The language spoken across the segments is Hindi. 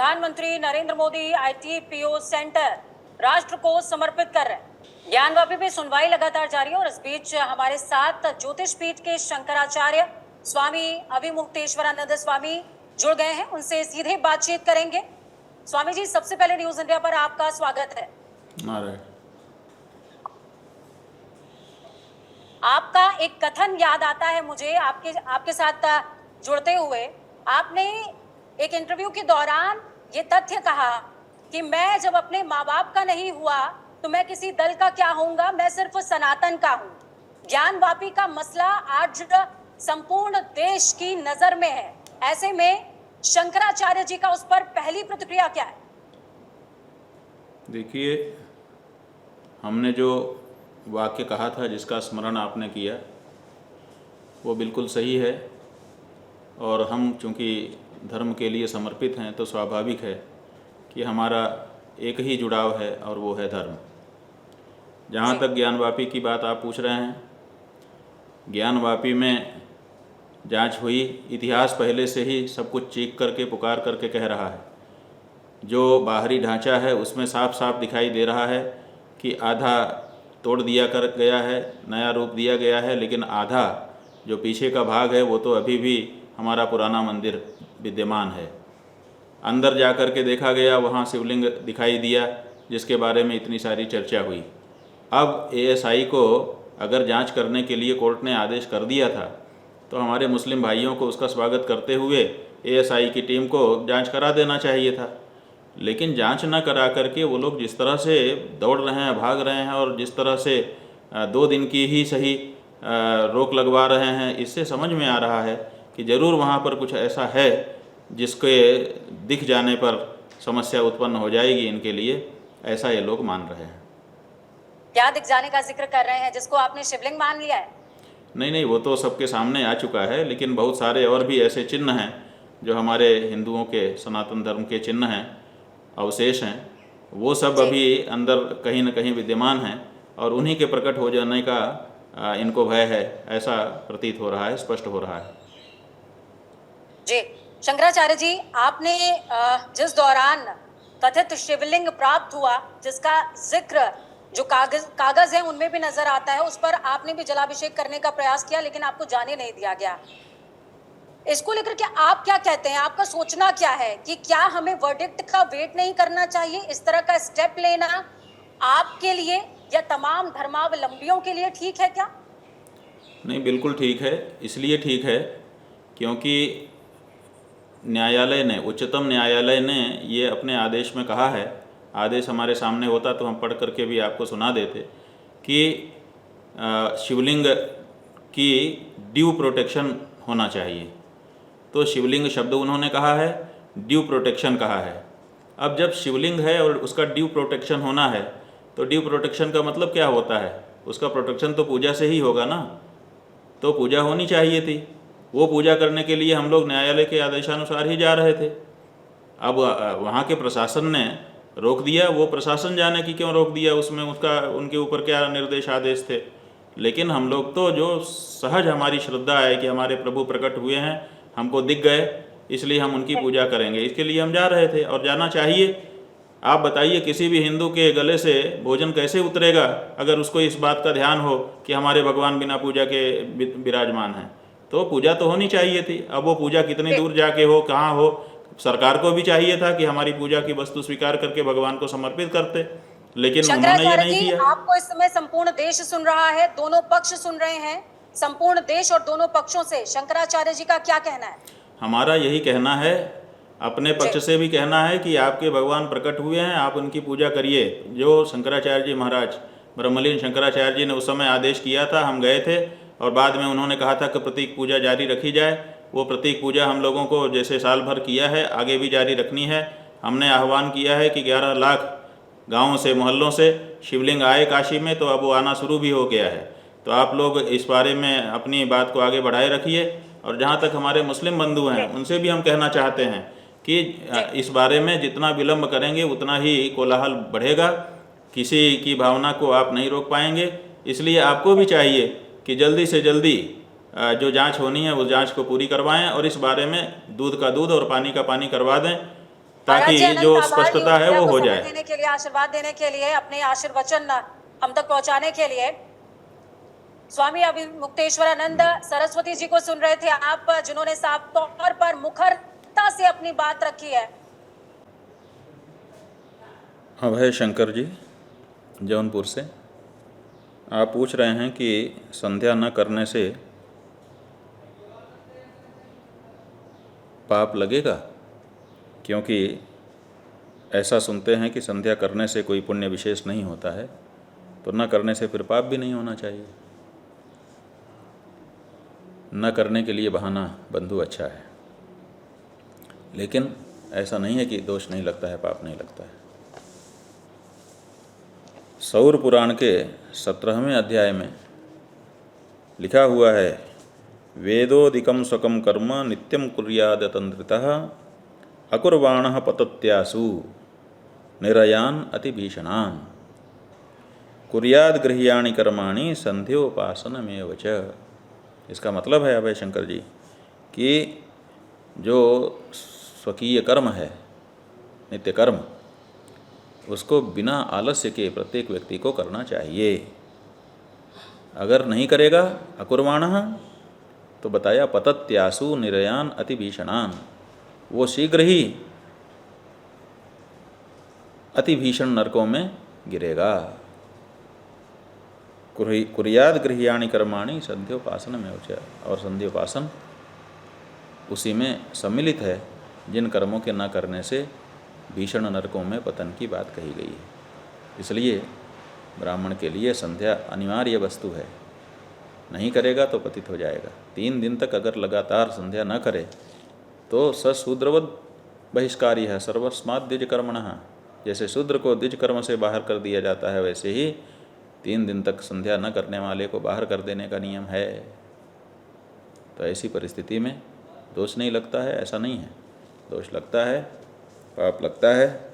प्रधानमंत्री नरेंद्र मोदी ITPO सेंटर राष्ट्र को समर्पित कर रहे हैं। ज्ञानवापी पे सुनवाई लगातार जारी है और इस बीच हमारे साथ ज्योतिष पीठ के शंकराचार्य स्वामी अविमुक्तेश्वरानंद स्वामी जुड़ गए हैं, उनसे सीधे बातचीत करेंगे। स्वामी जी, सबसे पहले न्यूज इंडिया पर आपका स्वागत है। आपका एक कथन याद आता है मुझे आपके साथ जुड़ते हुए। आपने एक इंटरव्यू के दौरान ये तथ्य कहा कि मैं जब अपने माँ बाप का नहीं हुआ तो मैं किसी दल का क्या होऊंगा, मैं सिर्फ सनातन का हूं। ज्ञानवापी का मसला आज संपूर्ण देश की नजर में है, ऐसे में शंकराचार्य जी का उस पर पहली प्रतिक्रिया क्या है? देखिए, हमने जो वाक्य कहा था जिसका स्मरण आपने किया वो बिल्कुल सही है, और हम चूँकि धर्म के लिए समर्पित हैं तो स्वाभाविक है कि हमारा एक ही जुड़ाव है और वो है धर्म। जहाँ तक ज्ञानवापी की बात आप पूछ रहे हैं, ज्ञानवापी में जांच हुई, इतिहास पहले से ही सब कुछ चीख करके पुकार करके कह रहा है। जो बाहरी ढांचा है उसमें साफ साफ दिखाई दे रहा है कि आधा तोड़ दिया कर गया है, नया रूप दिया गया है, लेकिन आधा जो पीछे का भाग है वो तो अभी भी हमारा पुराना मंदिर विद्यमान है। अंदर जा कर के देखा गया, वहाँ शिवलिंग दिखाई दिया जिसके बारे में इतनी सारी चर्चा हुई। अब ASI को अगर जांच करने के लिए कोर्ट ने आदेश कर दिया था तो हमारे मुस्लिम भाइयों को उसका स्वागत करते हुए ASI की टीम को जांच करा देना चाहिए था। लेकिन जांच न करा करके वो लोग जिस तरह से दौड़ रहे हैं, भाग रहे हैं, और जिस तरह से 2 दिन की ही सही रोक लगवा रहे हैं, इससे समझ में आ रहा है कि ज़रूर वहाँ पर कुछ ऐसा है जिसके दिख जाने पर समस्या उत्पन्न हो जाएगी इनके लिए, ऐसा ये लोग मान रहे हैं। क्या दिख जाने का जिक्र कर रहे हैं, जिसको आपने शिवलिंग मान लिया है? नहीं, वो तो सबके सामने आ चुका है, लेकिन बहुत सारे और भी ऐसे चिन्ह हैं जो हमारे हिंदुओं के सनातन धर्म के चिन्ह हैं, अवशेष हैं, वो सब अभी अंदर कहीं न कहीं विद्यमान हैं और उन्हीं के प्रकट हो जाने का इनको भय है, ऐसा प्रतीत हो रहा है, स्पष्ट हो रहा है। जी शंकराचार्य जी, आपने जिस दौरान कथित शिवलिंग प्राप्त हुआ, जिसका जिक्र जो कागज है उनमें भी नजर आता है, उस पर आपने भी जलाभिषेक करने का प्रयास किया लेकिन आपको जाने नहीं दिया गया। इसको लेकर के आप क्या कहते हैं? आपका सोचना क्या है कि क्या हमें वर्डिक्ट का वेट नहीं करना चाहिए? इस तरह का स्टेप लेना आपके लिए या तमाम धर्मावलंबियों के लिए ठीक है क्या? नहीं, बिल्कुल ठीक है। इसलिए ठीक है क्योंकि न्यायालय ने, उच्चतम न्यायालय ने ये अपने आदेश में कहा है, आदेश हमारे सामने होता तो हम पढ़ करके भी आपको सुना देते, कि शिवलिंग की ड्यू प्रोटेक्शन होना चाहिए। तो शिवलिंग शब्द उन्होंने कहा है, ड्यू प्रोटेक्शन कहा है। अब जब शिवलिंग है और उसका ड्यू प्रोटेक्शन होना है तो ड्यू प्रोटेक्शन का मतलब क्या होता है? उसका प्रोटेक्शन तो पूजा से ही होगा ना, तो पूजा होनी चाहिए थी। वो पूजा करने के लिए हम लोग न्यायालय के आदेशानुसार ही जा रहे थे। अब वहाँ के प्रशासन ने रोक दिया, वो प्रशासन जाने की क्यों रोक दिया, उसमें उनके ऊपर क्या निर्देश आदेश थे। लेकिन हम लोग तो जो सहज हमारी श्रद्धा है कि हमारे प्रभु प्रकट हुए हैं, हमको दिख गए, इसलिए हम उनकी पूजा करेंगे, इसके लिए हम जा रहे थे और जाना चाहिए। आप बताइए, किसी भी हिंदू के गले से भोजन कैसे उतरेगा अगर उसको इस बात का ध्यान हो कि हमारे भगवान बिना पूजा के विराजमान हैं? तो पूजा तो होनी चाहिए थी। अब वो पूजा कितनी दूर जाके हो, कहाँ हो, सरकार को भी चाहिए था कि हमारी पूजा की वस्तु स्वीकार करके भगवान को समर्पित करते, लेकिन उन्होंने ये नहीं किया। आपको इस समय संपूर्ण देश सुन रहा है, दोनों पक्ष सुन रहे हैं, संपूर्ण देश और दोनों पक्षों से शंकराचार्य जी का क्या कहना है? हमारा यही कहना है, अपने पक्ष से भी कहना है कि आपके भगवान प्रकट हुए हैं, आप उनकी पूजा करिए। जो शंकराचार्य जी महाराज, ब्रह्मलीन शंकराचार्य जी ने उस समय आदेश किया था, हम गए थे और बाद में उन्होंने कहा था कि प्रतीक पूजा जारी रखी जाए। वो प्रतीक पूजा हम लोगों को जैसे साल भर किया है, आगे भी जारी रखनी है। हमने आह्वान किया है कि 11 लाख गाँवों से, मोहल्लों से शिवलिंग आए काशी में, तो अब वो आना शुरू भी हो गया है। तो आप लोग इस बारे में अपनी बात को आगे बढ़ाए रखिए। और जहाँ तक हमारे मुस्लिम बंधु हैं, उनसे भी हम कहना चाहते हैं कि इस बारे में जितना विलम्ब करेंगे उतना ही कोलाहल बढ़ेगा, किसी की भावना को आप नहीं रोक पाएंगे। इसलिए आपको भी चाहिए कि जल्दी से जल्दी जो जांच होनी है वो जांच को पूरी करवाएं और इस बारे में दूध का दूध और पानी का पानी करवा दें। महाराज ताकि जी अनंत जो आभार स्पष्टता न्यूज़ है मीडिया वो को हो समय जाए। देने के लिए, आशीर्वाद देने के लिए, अपने आशीर्वचन हम तक पहुंचाने के लिए। स्वामी अभिमुक्तेश्वरानंद सरस्वती जी को सुन रहे थे आप, जिन्होंने साफ तौर पर मुखरता से अपनी बात रखी है। अभय शंकर जी जौनपुर से, आप पूछ रहे हैं कि संध्या न करने से पाप लगेगा, क्योंकि ऐसा सुनते हैं कि संध्या करने से कोई पुण्य विशेष नहीं होता है, तो न करने से फिर पाप भी नहीं होना चाहिए। न करने के लिए बहाना बंधु अच्छा है, लेकिन ऐसा नहीं है कि दोष नहीं लगता है, पाप नहीं लगता है। सौर पुराण के 17वें अध्याय में लिखा हुआ है, वेदोदिकम स्वकम कर्म नित्यम कुर्याद तंत्रितः अकुर्वाणः पतत्यासु निरयान अतिभीषणान कुर्याद गृह्याणि कर्माणि संध्योपासनमेव च। इसका मतलब है अभय शंकर जी कि जो स्वकीय कर्म है, नित्य कर्म, उसको बिना आलस्य के प्रत्येक व्यक्ति को करना चाहिए। अगर नहीं करेगा अकुर्वाणः, तो बताया पतत्यासु निरयान अतिभीषणान, वो शीघ्र ही अतिभीषण नरकों में गिरेगा। कुर्याद गृह्याणि कर्माणि संध्योपासन में उच्च, और संध्योपासन उसी में सम्मिलित है जिन कर्मों के न करने से भीषण नरकों में पतन की बात कही गई है। इसलिए ब्राह्मण के लिए संध्या अनिवार्य वस्तु है, नहीं करेगा तो पतित हो जाएगा। 3 दिन तक अगर लगातार संध्या न करे तो सशूद्रवद बहिष्कारी है सर्वस्मात् द्विज कर्मणः। जैसे शूद्र को द्विज कर्म से बाहर कर दिया जाता है, वैसे ही 3 दिन तक संध्या न करने वाले को बाहर कर देने का नियम है। तो ऐसी परिस्थिति में दोष नहीं लगता है, ऐसा नहीं है। दोष लगता है, पाप लगता है,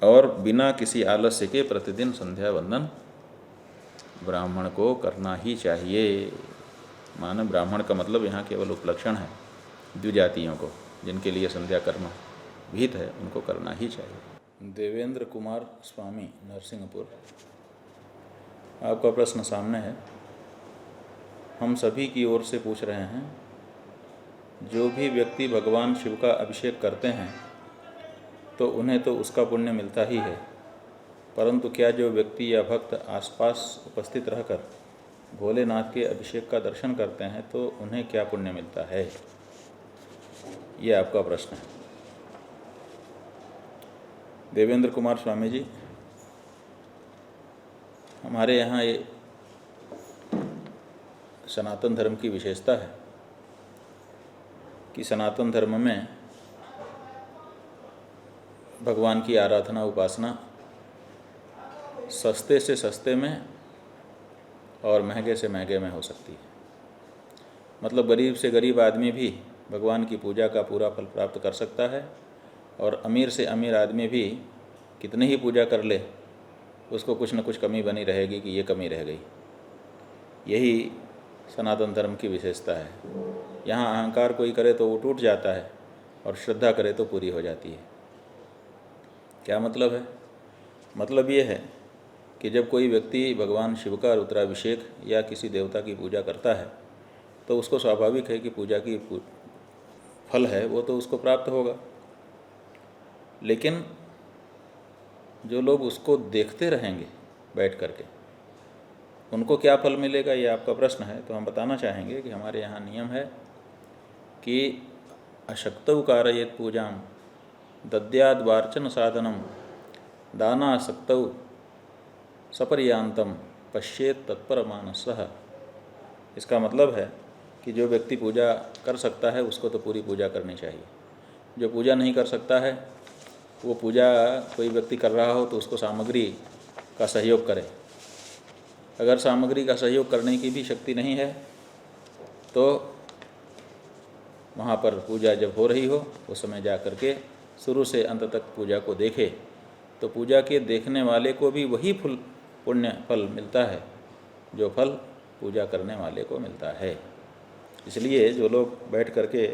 और बिना किसी आलस्य के प्रतिदिन संध्या वंदन ब्राह्मण को करना ही चाहिए। माने ब्राह्मण का मतलब यहाँ केवल उपलक्षण है, द्विजातियों को जिनके लिए संध्या कर्म विहित है उनको करना ही चाहिए। देवेंद्र कुमार स्वामी नरसिंहपुर, आपका प्रश्न सामने है। हम सभी की ओर से पूछ रहे हैं, जो भी व्यक्ति भगवान शिव का अभिषेक करते हैं तो उन्हें तो उसका पुण्य मिलता ही है, परंतु क्या जो व्यक्ति या भक्त आसपास उपस्थित रहकर भोलेनाथ के अभिषेक का दर्शन करते हैं तो उन्हें क्या पुण्य मिलता है? ये आपका प्रश्न है। देवेंद्र कुमार स्वामी जी, हमारे यहाँ ये सनातन धर्म की विशेषता है कि सनातन धर्म में भगवान की आराधना उपासना सस्ते से सस्ते में और महंगे से महंगे में हो सकती है। मतलब गरीब से गरीब आदमी भी भगवान की पूजा का पूरा फल प्राप्त कर सकता है, और अमीर से अमीर आदमी भी कितनी ही पूजा कर ले उसको कुछ न कुछ कमी बनी रहेगी कि ये कमी रह गई। यही सनातन धर्म की विशेषता है। यहाँ अहंकार कोई करे तो वो टूट जाता है, और श्रद्धा करे तो पूरी हो जाती है। क्या मतलब है? मतलब ये है कि जब कोई व्यक्ति भगवान शिव का रुद्राभिषेक या किसी देवता की पूजा करता है तो उसको स्वाभाविक है कि पूजा की फल है वो तो उसको प्राप्त होगा। लेकिन जो लोग उसको देखते रहेंगे बैठ करके, उनको क्या फल मिलेगा, ये आपका प्रश्न है। तो हम बताना चाहेंगे कि हमारे यहाँ नियम है कि अशक्तौ कारयेत् पूजां दद्याद् वार्चन साधनम दानासक्तौ सपर्यांतम पश्येत् तत्परमानसः। इसका मतलब है कि जो व्यक्ति पूजा कर सकता है उसको तो पूरी पूजा करनी चाहिए। जो पूजा नहीं कर सकता है, वो पूजा कोई व्यक्ति कर रहा हो तो उसको सामग्री का सहयोग करे। अगर सामग्री का सहयोग करने की भी शक्ति नहीं है तो वहाँ पर पूजा जब हो रही हो उस समय जा कर के शुरू से अंत तक पूजा को देखे, तो पूजा के देखने वाले को भी वही पुण्य फल मिलता है जो फल पूजा करने वाले को मिलता है। इसलिए जो लोग बैठ करके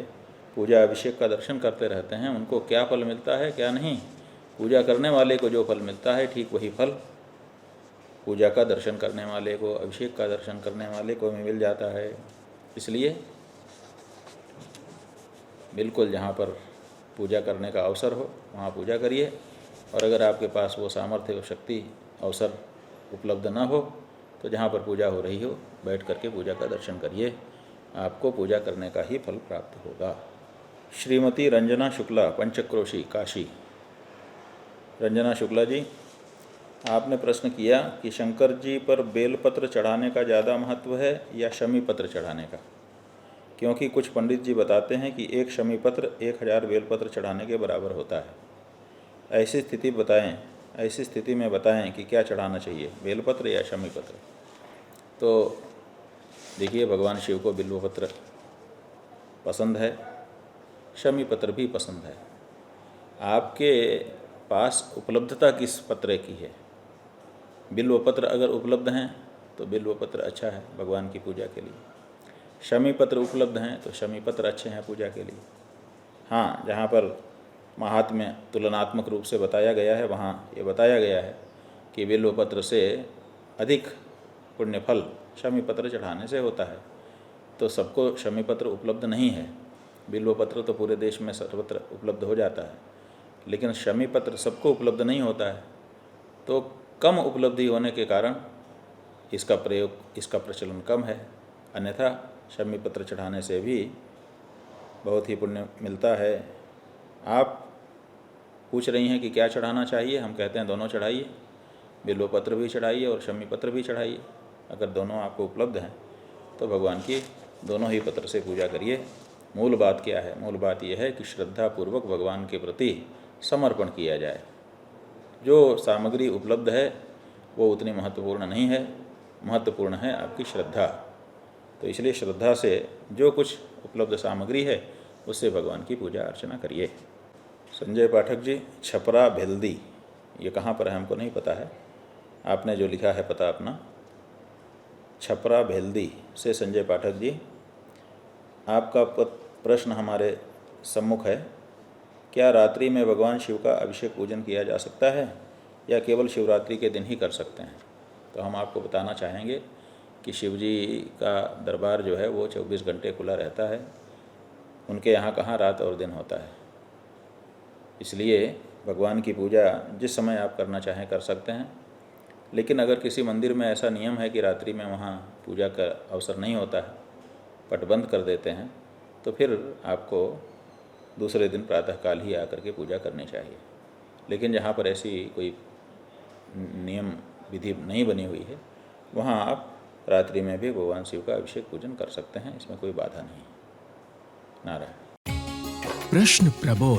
पूजा अभिषेक का दर्शन करते रहते हैं, उनको क्या फल मिलता है क्या नहीं। पूजा करने वाले को जो फल मिलता है ठीक वही फल पूजा का दर्शन करने वाले को, अभिषेक का दर्शन करने वाले को भी मिल जाता है। इसलिए बिल्कुल जहाँ पर पूजा करने का अवसर हो वहाँ पूजा करिए, और अगर आपके पास वो सामर्थ्य और शक्ति अवसर उपलब्ध ना हो तो जहाँ पर पूजा हो रही हो बैठ करके पूजा का दर्शन करिए, आपको पूजा करने का ही फल प्राप्त होगा। श्रीमती रंजना शुक्ला, पंचक्रोशी, काशी। रंजना शुक्ला जी, आपने प्रश्न किया कि शंकर जी पर बेलपत्र चढ़ाने का ज़्यादा महत्व है या शमी पत्र चढ़ाने का, क्योंकि कुछ पंडित जी बताते हैं कि एक शमी पत्र 1000 बेलपत्र चढ़ाने के बराबर होता है। ऐसी स्थिति में बताएं कि क्या चढ़ाना चाहिए, बेलपत्र या शमी पत्र। तो देखिए, भगवान शिव को बिल्वपत्र पसंद है, शमी पत्र भी पसंद है। आपके पास उपलब्धता किस पत्र की है? बिल्वपत्र अगर उपलब्ध हैं तो बिल्वपत्र अच्छा है भगवान की पूजा के लिए। शमी पत्र उपलब्ध हैं तो शमी पत्र अच्छे हैं पूजा के लिए। हाँ, जहाँ पर महात्म्य तुलनात्मक रूप से बताया गया है वहाँ ये बताया गया है कि बिल्वपत्र से अधिक पुण्य फल शमी पत्र चढ़ाने से होता है। तो सबको शमी पत्र उपलब्ध नहीं है। बिल्वपत्र तो पूरे देश में सर्वत्र उपलब्ध हो जाता है, लेकिन शमी पत्र सबको उपलब्ध नहीं होता है। तो कम उपलब्धि होने के कारण इसका प्रचलन कम है। अन्यथा शमी पत्र चढ़ाने से भी बहुत ही पुण्य मिलता है। आप पूछ रही हैं कि क्या चढ़ाना चाहिए, हम कहते हैं दोनों चढ़ाइए, बिल्वपत्र भी चढ़ाइए और शमी पत्र भी चढ़ाइए। अगर दोनों आपको उपलब्ध हैं तो भगवान की दोनों ही पत्र से पूजा करिए। मूल बात क्या है? मूल बात यह है कि श्रद्धापूर्वक भगवान के प्रति समर्पण किया जाए। जो सामग्री उपलब्ध है वो उतनी महत्वपूर्ण नहीं है, महत्वपूर्ण है आपकी श्रद्धा। तो इसलिए श्रद्धा से जो कुछ उपलब्ध सामग्री है उससे भगवान की पूजा अर्चना करिए। संजय पाठक जी, छपरा भेल्दी, ये कहाँ पर है हमको नहीं पता है। आपने जो लिखा है पता अपना, छपरा भेल्दी से संजय पाठक जी, आपका प्रश्न हमारे सम्मुख है। क्या रात्रि में भगवान शिव का अभिषेक पूजन किया जा सकता है या केवल शिवरात्रि के दिन ही कर सकते हैं? तो हम आपको बताना चाहेंगे कि शिव जी का दरबार जो है वो 24 घंटे खुला रहता है। उनके यहाँ कहाँ रात और दिन होता है। इसलिए भगवान की पूजा जिस समय आप करना चाहें कर सकते हैं। लेकिन अगर किसी मंदिर में ऐसा नियम है कि रात्रि में वहाँ पूजा का अवसर नहीं होता है, पट बंद कर देते हैं, तो फिर आपको दूसरे दिन प्रातःकाल ही आकर के पूजा करनी चाहिए। लेकिन जहाँ पर ऐसी कोई नियम विधि नहीं बनी हुई है वहाँ आप रात्रि में भी भगवान शिव का अभिषेक पूजन कर सकते हैं, इसमें कोई बाधा नहीं। नारायण। प्रश्न प्रबोध।